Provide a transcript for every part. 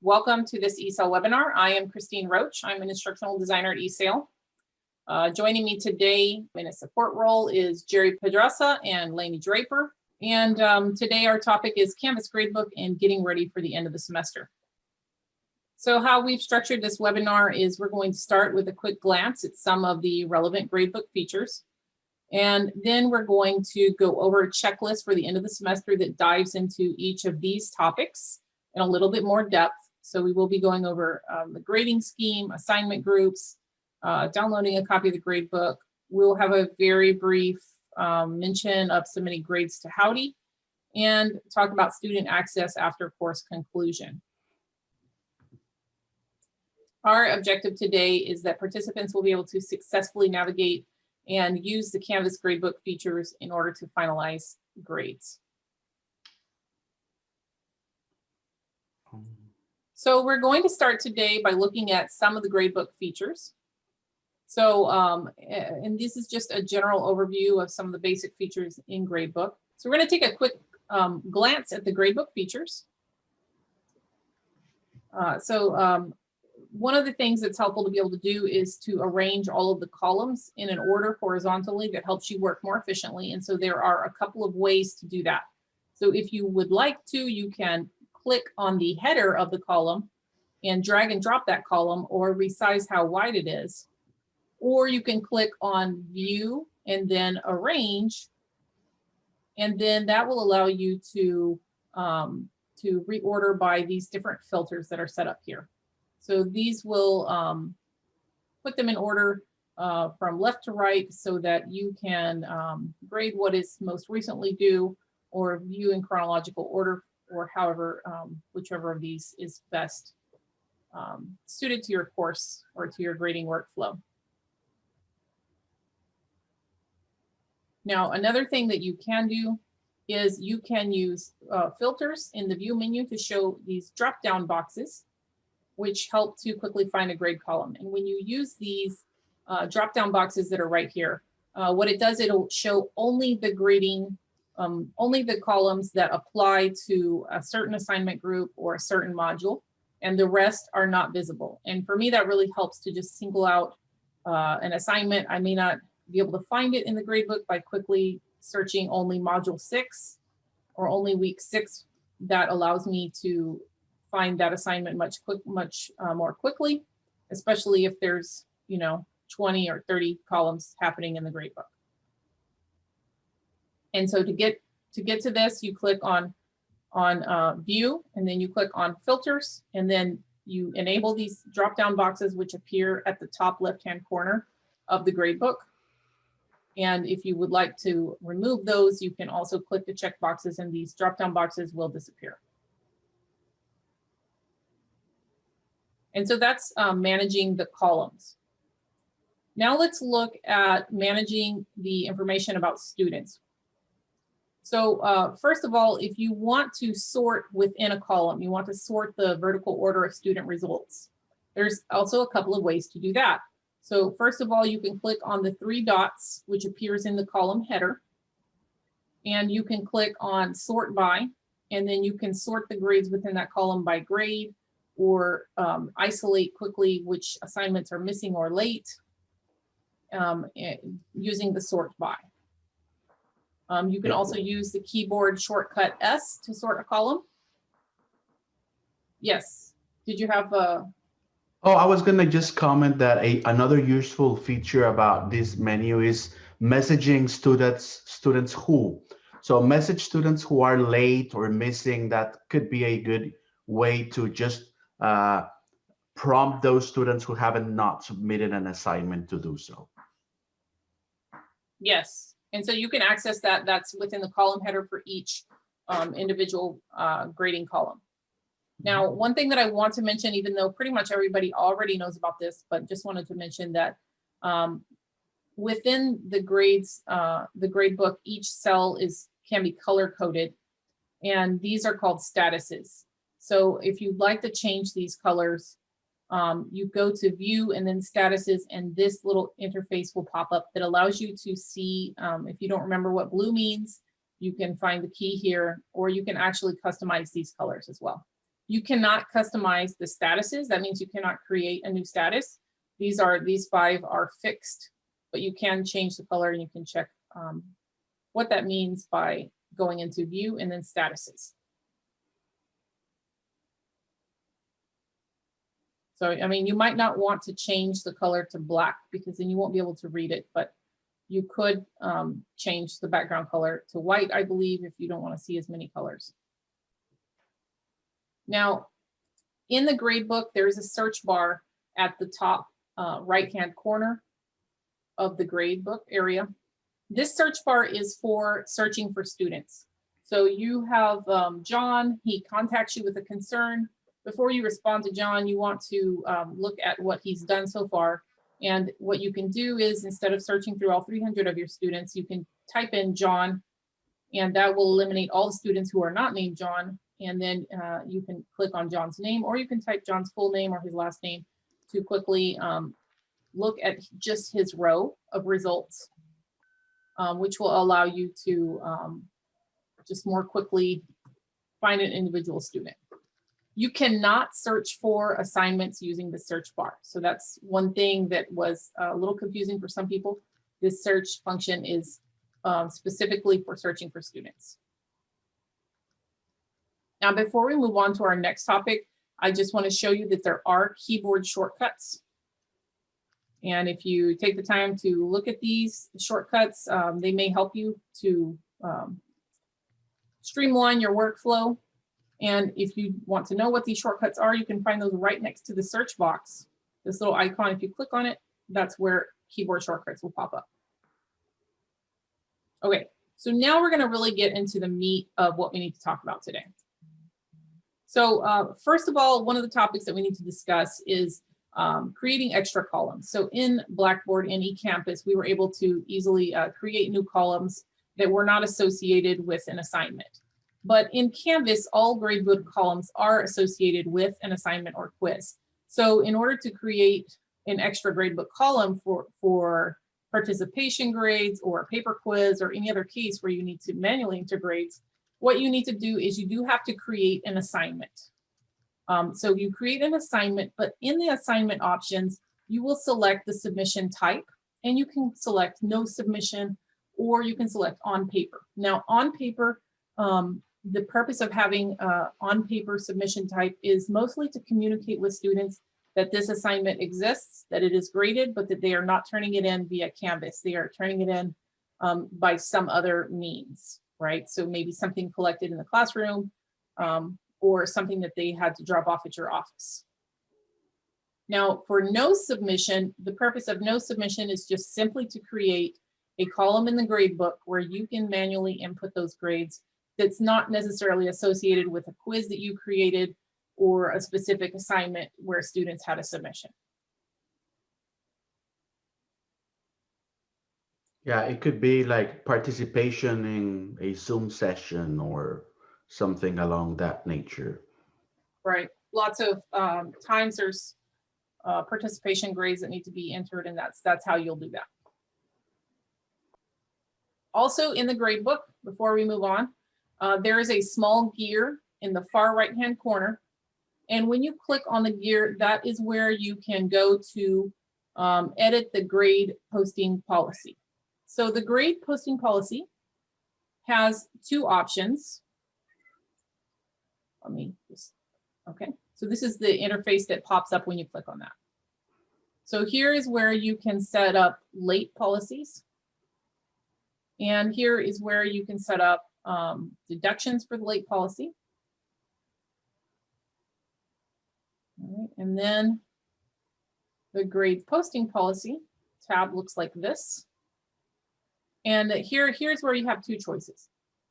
Welcome to this eSale webinar. I am Christine Roach. I'm an instructional designer at eSale. Joining me today in a support role is Jerry Pedraza and Lainey Draper. And today our topic is Canvas Gradebook and getting ready for the end of the semester. So how we've structured this webinar is we're going to start with a quick glance at some of the relevant gradebook features. And then we're going to go over a checklist for the end of the semester that dives into each of these topics in a little bit more depth. So we will be going over the grading scheme, assignment groups, downloading a copy of the gradebook. We'll have a very brief mention of submitting grades to Howdy and talk about student access after course conclusion. Our objective today is that participants will be able to successfully navigate and use the Canvas Gradebook features in order to finalize grades. So we're going to start today by looking at some of the gradebook features. So, and this is just a general overview of some of the basic features in Gradebook. So we're going to take a quick glance at the Gradebook features. One of the things that's helpful to be able to do is to arrange all of the columns in an order horizontally that helps you work more efficiently. And so there are a couple of ways to do that. So if you would like to, you can click on the header of the column and drag and drop that column or resize how wide it is. Or you can click on View and then Arrange. And then that will allow you to reorder by these different filters that are set up here. So these will put them in order from left to right so that you can grade what is most recently due or view in chronological order, or however, whichever of these is best suited to your course or to your grading workflow. Now, another thing that you can do is you can use filters in the view menu to show these drop-down boxes, which help to quickly find a grade column. And when you use these drop-down boxes that are right here, what it does, it'll show only the grading, only the columns that apply to a certain assignment group or a certain module, and the rest are not visible. And for me, that really helps to just single out an assignment. I may not be able to find it in the gradebook by quickly searching only module 6 or only week 6. That allows me to find that assignment much more quickly, especially if there's 20 or 30 columns happening in the gradebook. And so to get to this, you click on View, and then you click on Filters, and then you enable these drop-down boxes which appear at the top left-hand corner of the gradebook. And if you would like to remove those, you can also click the check boxes and these drop-down boxes will disappear. And so that's managing the columns. Now let's look at managing the information about students. So first of all, if you want to sort within a column, you want to sort the vertical order of student results, there's also a couple of ways to do that. So first of all, you can click on the 3 dots, which appears in the column header, and you can click on Sort By, and then you can sort the grades within that column by grade, or isolate quickly which assignments are missing or late using the Sort By. You can also use the keyboard shortcut S to sort a column. Yes, did you have a... Oh, I was going to just comment that another useful feature about this menu is messaging students who. So message students who are late or missing. That could be a good way to just prompt those students who haven't not submitted an assignment to do so. Yes, and so you can access that. That's within the column header for each individual grading column. Now, one thing that I want to mention, even though pretty much everybody already knows about this, but just wanted to mention that within the grades, the gradebook, each cell can be color coded, and these are called statuses. So if you'd like to change these colors, you go to View and then Statuses, and this little interface will pop up that allows you to see, if you don't remember what blue means, you can find the key here, or you can actually customize these colors as well. You cannot customize the statuses. That means you cannot create a new status. These 5 are fixed, but you can change the color, and you can check what that means by going into view and then statuses. So, I mean, you might not want to change the color to black because then you won't be able to read it, but you could change the background color to white, I believe, if you don't want to see as many colors. Now, in the gradebook, there's a search bar at the top right-hand corner of the gradebook area. This search bar is for searching for students. So you have John, he contacts you with a concern. Before you respond to John, you want to look at what he's done so far. And what you can do is, instead of searching through all 300 of your students, you can type in John, and that will eliminate all the students who are not named John. And then you can click on John's name, or you can type John's full name or his last name to quickly look at just his row of results, which will allow you to just more quickly find an individual student. You cannot search for assignments using the search bar. So that's one thing that was a little confusing for some people. This search function is specifically for searching for students. Now, before we move on to our next topic, I just want to show you that there are keyboard shortcuts. And if you take the time to look at these shortcuts, they may help you to streamline your workflow. And if you want to know what these shortcuts are, you can find those right next to the search box. This little icon, if you click on it, that's where keyboard shortcuts will pop up. Okay, so now we're going to really get into the meat of what we need to talk about today. So first of all, one of the topics that we need to discuss is creating extra columns. So in Blackboard and eCampus, we were able to easily create new columns that were not associated with an assignment. But in Canvas, all gradebook columns are associated with an assignment or quiz. So in order to create an extra gradebook column for participation grades or a paper quiz or any other case where you need to manually enter grades, what you need to do is you do have to create an assignment. So you create an assignment, but in the assignment options, you will select the submission type, and you can select no submission, or you can select on paper. Now on paper, the purpose of having on paper submission type is mostly to communicate with students that this assignment exists, that it is graded, but that they are not turning it in via Canvas. They are turning it in by some other means, right? So maybe something collected in the classroom or something that they had to drop off at your office. Now for no submission, the purpose of no submission is just simply to create a column in the gradebook where you can manually input those grades that's not necessarily associated with a quiz that you created or a specific assignment where students had a submission. Yeah, it could be like participation in a Zoom session or something along that nature. Right. Lots of times there's participation grades that need to be entered, and that's how you'll do that. Also in the gradebook, before we move on, there is a small gear in the far right-hand corner. And when you click on the gear, that is where you can go to edit the grade posting policy. So the grade posting policy has 2 options. Let me just, okay. So this is the interface that pops up when you click on that. So here is where you can set up late policies. And here is where you can set up deductions for the late policy. All right, and then the grade posting policy tab looks like this. And here's where you have 2 choices,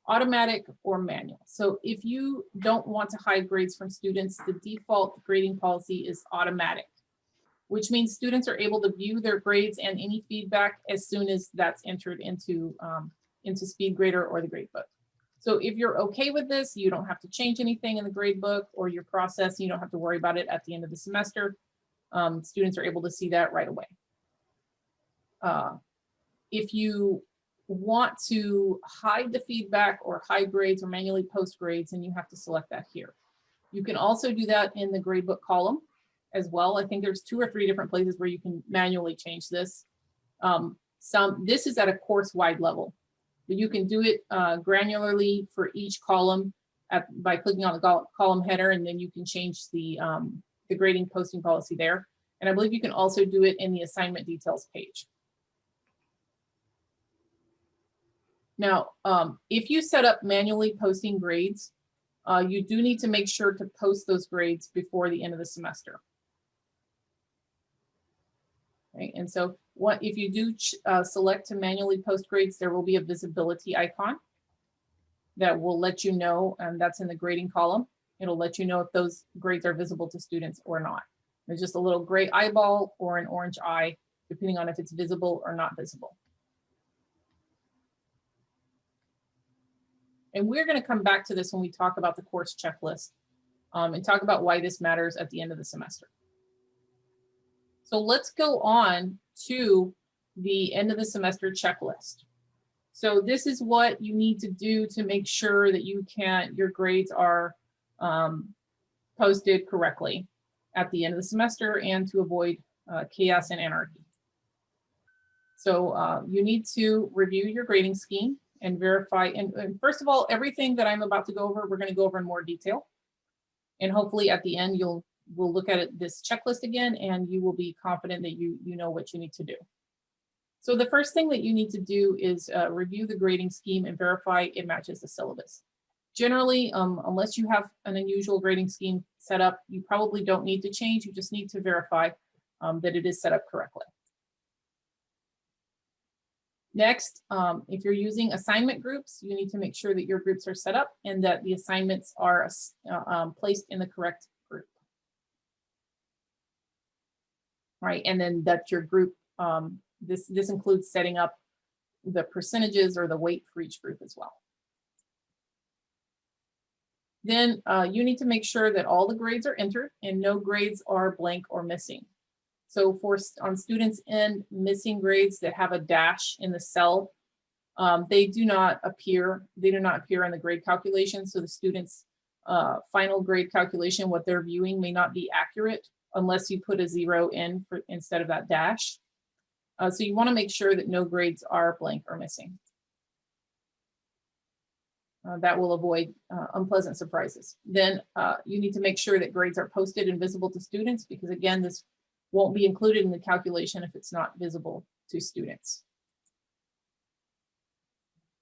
automatic or manual. So if you don't want to hide grades from students, the default grading policy is automatic, which means students are able to view their grades and any feedback as soon as that's entered into SpeedGrader or the gradebook. So if you're okay with this, you don't have to change anything in the gradebook or your process. You don't have to worry about it at the end of the semester. Students are able to see that right away. If you want to hide the feedback or hide grades or manually post grades, then you have to select that here. You can also do that in the gradebook column as well. I think there's 2 or 3 different places where you can manually change this. This is at a course-wide level, but you can do it granularly for each column by clicking on the column header, and then you can change the grading posting policy there. And I believe you can also do it in the assignment details page. Now, if you set up manually posting grades, you do need to make sure to post those grades before the end of the semester. Right, and so if you do select to manually post grades, there will be a visibility icon that will let you know, and that's in the grading column. It'll let you know if those grades are visible to students or not. There's just a little gray eyeball or an orange eye, depending on if it's visible or not visible. And we're going to come back to this when we talk about the course checklist and talk about why this matters at the end of the semester. So let's go on to the end of the semester checklist. So this is what you need to do to make sure that your grades are posted correctly at the end of the semester and to avoid chaos and anarchy. So you need to review your grading scheme and verify. And first of all, everything that I'm about to go over, we're going to go over in more detail. And hopefully at the end, we'll look at this checklist again, and you will be confident that you know what you need to do. So the first thing that you need to do is review the grading scheme and verify it matches the syllabus. Generally, unless you have an unusual grading scheme set up, you probably don't need to change. You just need to verify that it is set up correctly. Next, if you're using assignment groups, you need to make sure that your groups are set up and that the assignments are placed in the correct group. Right, and then that your group, this includes setting up the percentages or the weight for each group as well. Then you need to make sure that all the grades are entered and no grades are blank or missing. So on students' end, missing grades that have a dash in the cell, they do not appear in the grade calculation. So the students' final grade calculation, what they're viewing, may not be accurate unless you put a 0 in instead of that dash. So you want to make sure that no grades are blank or missing. That will avoid unpleasant surprises. Then you need to make sure that grades are posted and visible to students, because again, this won't be included in the calculation if it's not visible to students.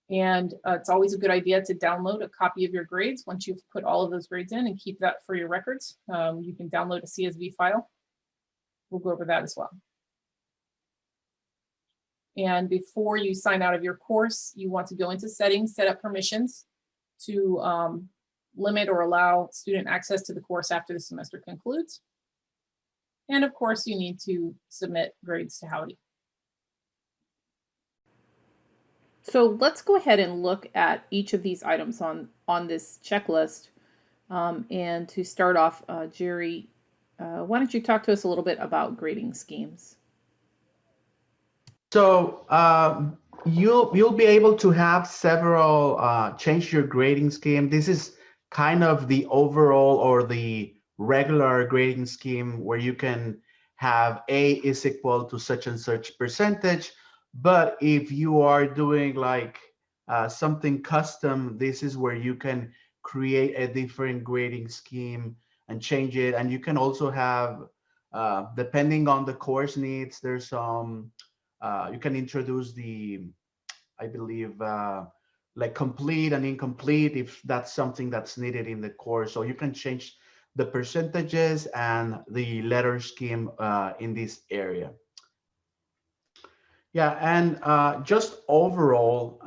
And it's always a good idea to download a copy of your grades once you've put all of those grades in, and keep that for your records. You can download a CSV file. We'll go over that as well. And before you sign out of your course, you want to go into settings, set up permissions to limit or allow student access to the course after the semester concludes. And of course, you need to submit grades to Howdy. So let's go ahead and look at each of these items on this checklist. And to start off, Jerry, why don't you talk to us a little bit about grading schemes? So you'll be able to have several change your grading scheme. This is kind of the overall or the regular grading scheme where you can have A is equal to such and such percentage. But if you are doing like something custom, this is where you can create a different grading scheme and change it. And you can also have, depending on the course needs, there's some, you can introduce I believe, like complete and incomplete if that's something that's needed in the course. So you can change the percentages and the letter scheme in this area. Yeah, and just overall,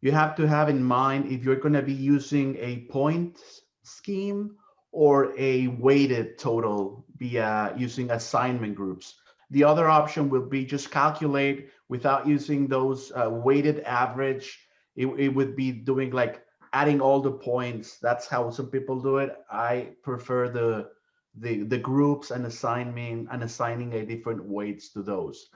you have to have in mind if you're going to be using a point scheme or a weighted total via using assignment groups. The other option will be just calculate without using those weighted average. It would be doing like adding all the points. That's how some people do it. I prefer the groups and assigning a different weights to those.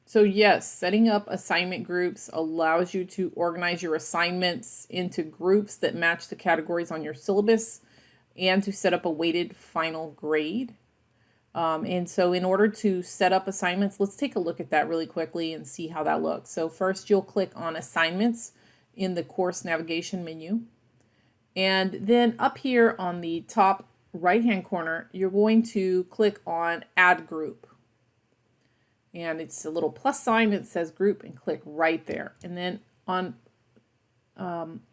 So yes, setting up assignment groups allows you to organize your assignments into groups that match the categories on your syllabus and to set up a weighted final grade. And so in order to set up assignments, let's take a look at that really quickly and see how that looks. So first you'll click on assignments in the course navigation menu. And then up here on the top right-hand corner, you're going to click on add group. And it's a little plus sign that says group, and click right there. And then on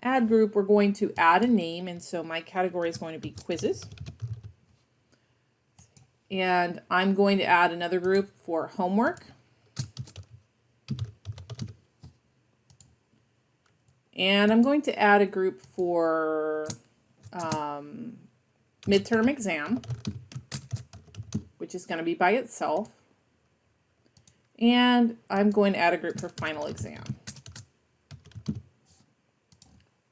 add group, we're going to add a name. And so my category is going to be quizzes. And I'm going to add another group for homework. And I'm going to add a group for midterm exam, which is going to be by itself. And I'm going to add a group for final exam.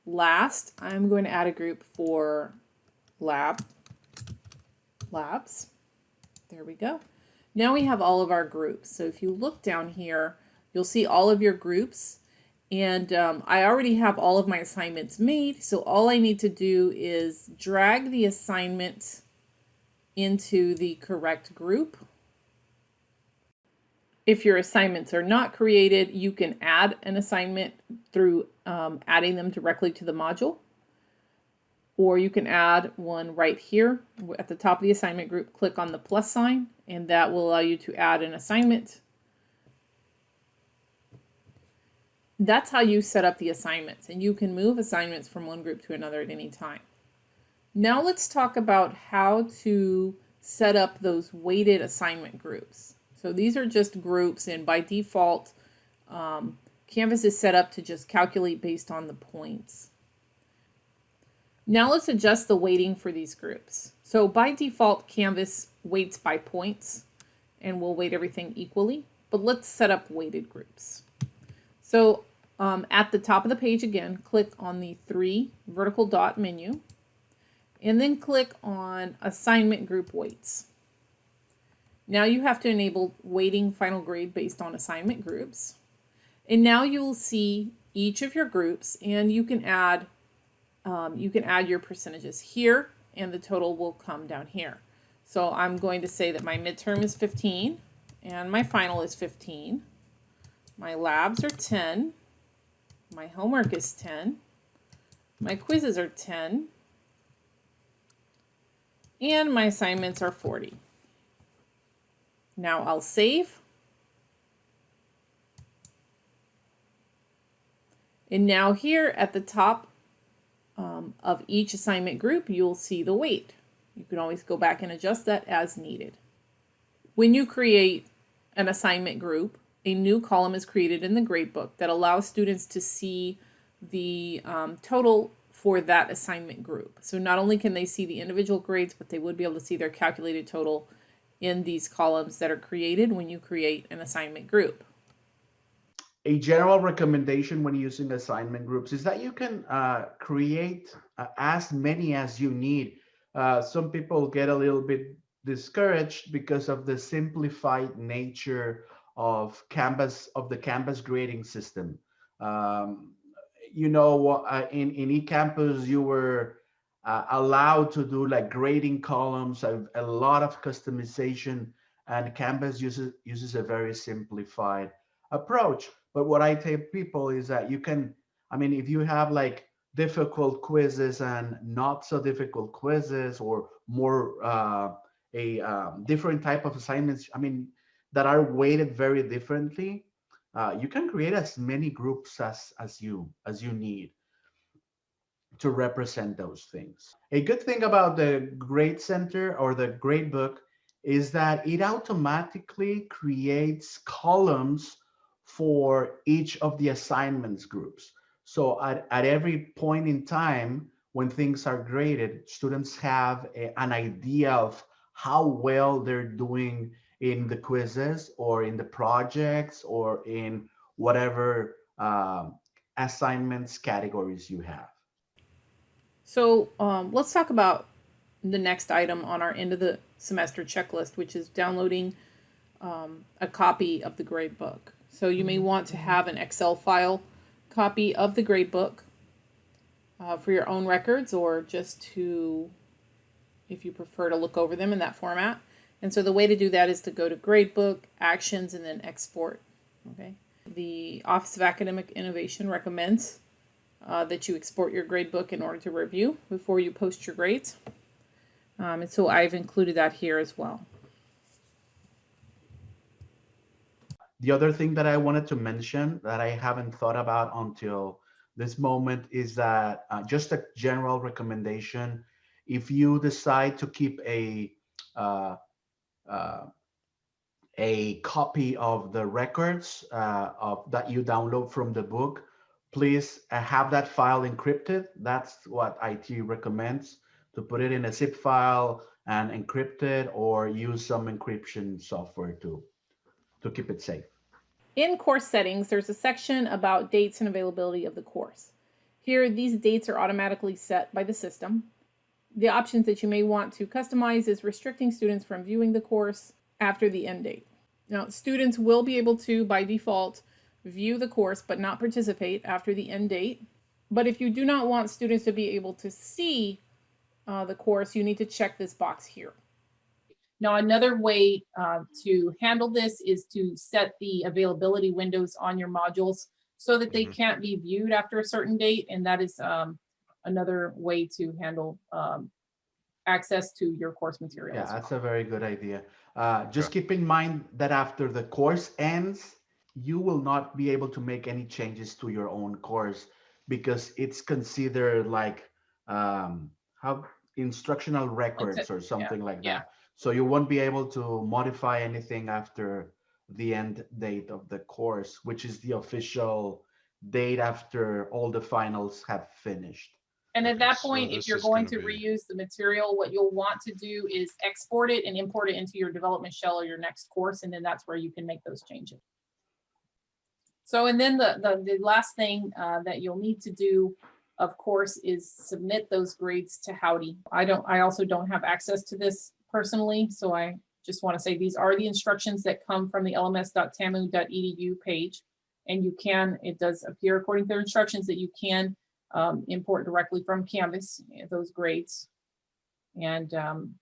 Last, I'm going to add a group for labs. There we go. Now we have all of our groups. So if you look down here, you'll see all of your groups. And I already have all of my assignments made. So all I need to do is drag the assignment into the correct group. If your assignments are not created, you can add an assignment through adding them directly to the module. Or you can add one right here at the top of the assignment group. Click on the plus sign, and that will allow you to add an assignment. That's how you set up the assignments, and you can move assignments from one group to another at any time. Now let's talk about how to set up those weighted assignment groups. So these are just groups, and by default, Canvas is set up to just calculate based on the points. Now let's adjust the weighting for these groups. So by default, Canvas weights by points, and we'll weight everything equally, but let's set up weighted groups. So at the top of the page again, click on the 3 vertical dot menu, and then click on assignment group weights. Now you have to enable weighting final grade based on assignment groups. And now you'll see each of your groups, and you can add your percentages here, and the total will come down here. So I'm going to say that my midterm is 15 and my final is 15. My labs are 10. My homework is 10. My quizzes are 10. And my assignments are 40. Now I'll save. And now here at the top of each assignment group, you'll see the weight. You can always go back and adjust that as needed. When you create an assignment group, a new column is created in the gradebook that allows students to see the total for that assignment group. So not only can they see the individual grades, but they would be able to see their calculated total in these columns that are created when you create an assignment group. A general recommendation when using assignment groups is that you can create as many as you need. Some people get a little bit discouraged because of the simplified nature of the Canvas grading system. You know, in eCampus, you were allowed to do like grading columns, a lot of customization, and Canvas uses a very simplified approach. But what I tell people is that you can, I mean, if you have like difficult quizzes and not so difficult quizzes, or more different type of assignments, I mean, that are weighted very differently, you can create as many groups as you need to represent those things. A good thing about the Grade Center or the Gradebook is that it automatically creates columns for each of the assignments groups. So at every point in time when things are graded, students have an idea of how well they're doing in the quizzes or in the projects or in whatever assignments categories you have. So let's talk about the next item on our end of the semester checklist, which is downloading a copy of the grade book. So you may want to have an Excel file copy of the gradebook for your own records, or just to, if you prefer to look over them in that format. And so the way to do that is to go to Gradebook, Actions, and then Export. Okay. The Office of Academic Innovation recommends that you export your gradebook in order to review before you post your grades. And so I've included that here as well. The other thing that I wanted to mention that I haven't thought about until this moment is that just a general recommendation, if you decide to keep a copy of the records of that you download from the book, please have that file encrypted. That's what IT recommends, to put it in a zip file and encrypt it, or use some encryption software to keep it safe. In course settings, there's a section about dates and availability of the course. Here, these dates are automatically set by the system. The options that you may want to customize is restricting students from viewing the course after the end date. Now, students will be able to, by default, view the course but not participate after the end date. But if you do not want students to be able to see the course, you need to check this box here. Now, another way to handle this is to set the availability windows on your modules so that they can't be viewed after a certain date. And that is another way to handle access to your course materials. Yeah, that's a very good idea. Just keep in mind that after the course ends, you will not be able to make any changes to your own course, because it's considered like how instructional records or something like that. So you won't be able to modify anything after the end date of the course, which is the official date after all the finals have finished. And at that point, if you're going to reuse the material, what you'll want to do is export it and import it into your development shell or your next course, and then that's where you can make those changes. So, and then the last thing that you'll need to do, of course, is submit those grades to Howdy. I also don't have access to this personally, so I just want to say these are the instructions that come from the lms.tamu.edu page, and you can, it does appear according to their instructions that you can import directly from Canvas those grades, and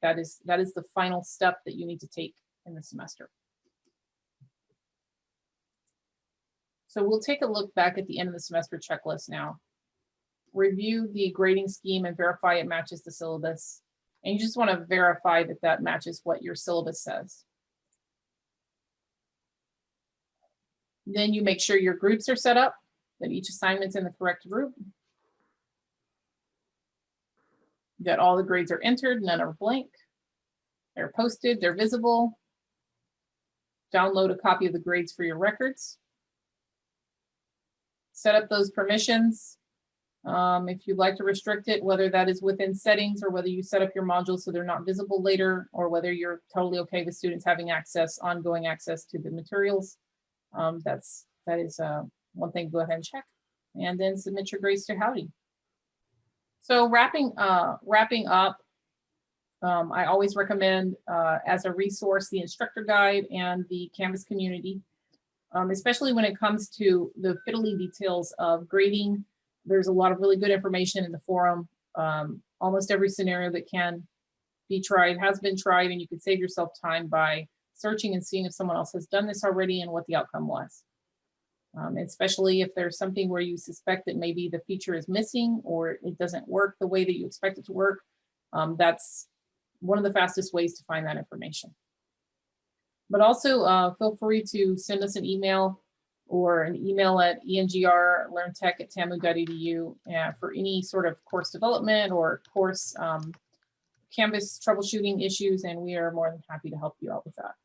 that is the final step that you need to take in the semester. So we'll take a look back at the end of the semester checklist now. Review the grading scheme and verify it matches the syllabus. And you just want to verify that that matches what your syllabus says. Then you make sure your groups are set up, that each assignment's in the correct group, that all the grades are entered, none are blank, they're posted, they're visible. Download a copy of the grades for your records. Set up those permissions. If you'd like to restrict it, whether that is within settings or whether you set up your modules so they're not visible later, or whether you're totally okay with students having access, ongoing access to the materials. That is one thing to go ahead and check, and then submit your grades to Howdy. So wrapping up, I always recommend as a resource the instructor guide and the Canvas community, especially when it comes to the fiddly details of grading. There's a lot of really good information in the forum. Almost every scenario that can be tried has been tried, and you can save yourself time by searching and seeing if someone else has done this already and what the outcome was. Especially if there's something where you suspect that maybe the feature is missing or it doesn't work the way that you expect it to work. That's one of the fastest ways to find that information. But also feel free to send us an email or an email at engrlearntech@tamu.edu for any sort of course development or course Canvas troubleshooting issues, and we are more than happy to help you out with that.